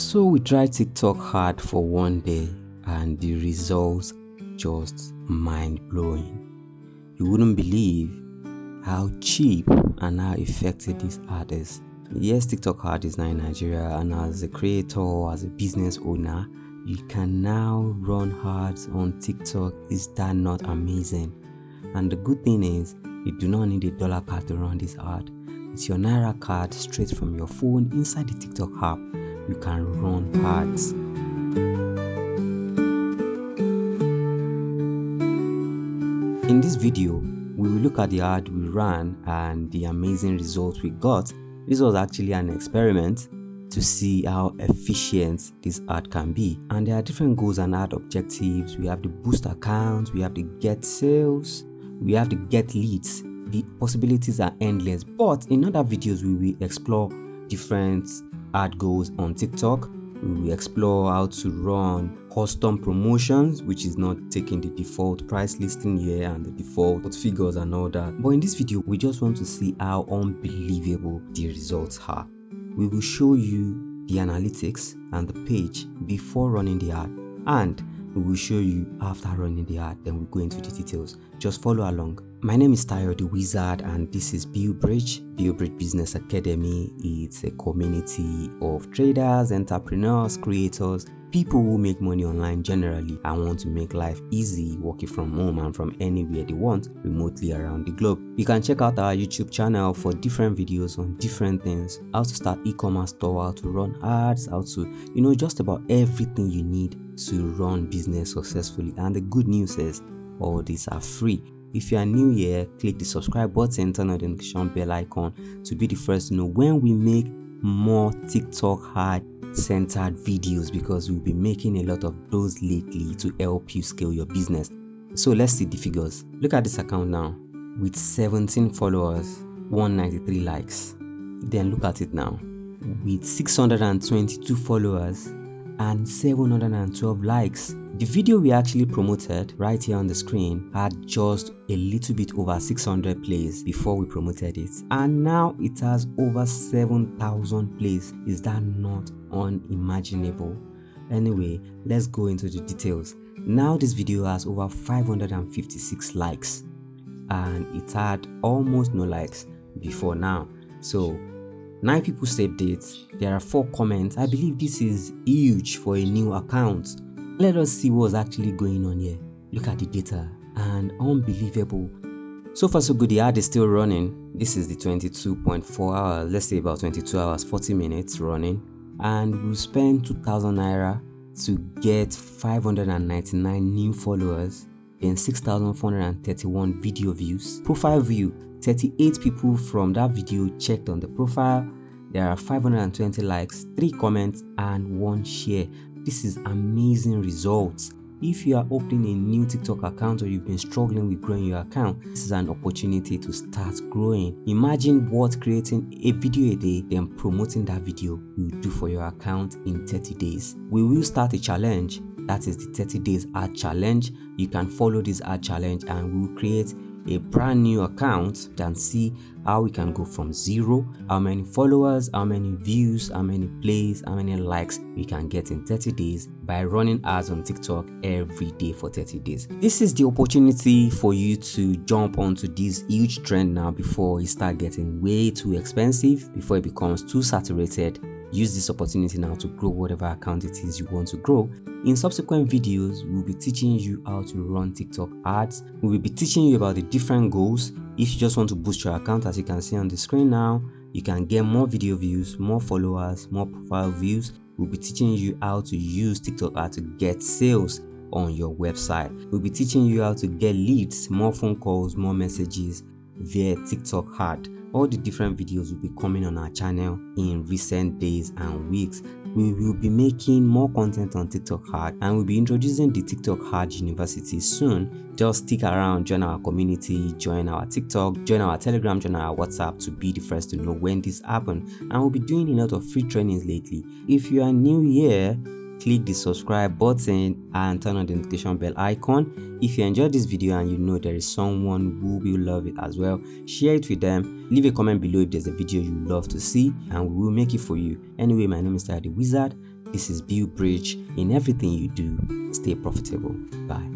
So we tried TikTok hard for one day and the results just mind-blowing. You wouldn't believe how cheap and how effective this ad is. Yes, TikTok hard is now in Nigeria, and as a creator, as a business owner, you can now run ads on TikTok. Is that not amazing? And the good thing is, you do not need a dollar card to run this ad. It's your Naira card straight from your phone inside the TikTok app. You can run ads. In this video, we will look at the ad we ran and the amazing results we got. This was actually an experiment to see how efficient this ad can be. And there are different goals and ad objectives. We have the boost accounts, we have the get sales, we have the get leads. The possibilities are endless, but in other videos we will explore different ad goals on TikTok. We will explore how to run custom promotions, which is not taking the default price listing here and the default figures and all that. But in this video, we just want to see how unbelievable the results are. We will show you the analytics and the page before running the ad, and we will show you after running the ad. Then we'll go into the details. Just follow along. My name is Tayo the Wizard, and this is BillBridge Business Academy. It's a community of traders, entrepreneurs, creators, people who make money online generally and want to make life easy working from home and from anywhere they want remotely around the globe. You can check out our YouTube channel for different videos on different things: how to start e-commerce store, how to run ads, how to, just about everything you need to run business successfully. And the good news is all these are free. If you are new here, click the subscribe button, turn on the notification bell icon to be the first to know when we make more TikTok ad centered videos, because we'll be making a lot of those lately to help you scale your business. So let's see the figures. Look at this account now with 17 followers, 193 likes. Then look at it now with 622 followers and 712 likes. The video we actually promoted right here on the screen had just a little bit over 600 plays before we promoted it, and now it has over 7,000 plays. Is that not unimaginable? Anyway, let's go into the details. Now this video has over 556 likes, and it had almost no likes before now. So 9 people saved it. There are 4 comments. I believe this is huge for a new account. Let us see what's actually going on here. Look at the data, and unbelievable. So far so good. The ad is still running. This is the 22.4 hours, let's say about 22 hours, 40 minutes running. And we'll spend 2,000 Naira to get 599 new followers, then 6,431 video views. Profile view, 38 people from that video checked on the profile. There are 520 likes, 3 comments, and 1 share. This is amazing results. If you are opening a new TikTok account or you've been struggling with growing your account, this is an opportunity to start growing. Imagine what creating a video a day, then promoting that video will do for your account in 30 days. We will start a challenge. That is the 30 days ad challenge. You can follow this ad challenge and we will create a brand new account and see how we can go from 0, how many followers, how many views, how many plays, how many likes we can get in 30 days by running ads on TikTok every day for 30 days. This is the opportunity for you to jump onto this huge trend now before it starts getting way too expensive, before it becomes too saturated. Use this opportunity now to grow whatever account it is you want to grow. In subsequent videos, we'll be teaching you how to run TikTok ads. We will be teaching you about the different goals. If you just want to boost your account, as you can see on the screen now, you can get more video views, more followers, more profile views. We'll be teaching you how to use TikTok ad to get sales on your website. We'll be teaching you how to get leads, more phone calls, more messages via TikTok ad. All the different videos will be coming on our channel in recent days and weeks. We will be making more content on TikTok ad, and we'll be introducing the TikTok ad University soon. Just stick around, join our community, join our TikTok, join our Telegram, join our WhatsApp to be the first to know when this happens. And we'll be doing a lot of free trainings lately. If you are new here, click the subscribe button and turn on the notification bell icon. If you enjoyed this video and you know there is someone who will love it as well, share it with them. Leave a comment below if there's a video you love to see and we will make it for you. Anyway, my name is Tayo the Wizard. This is Build Bridge. In everything you do, stay profitable. Bye.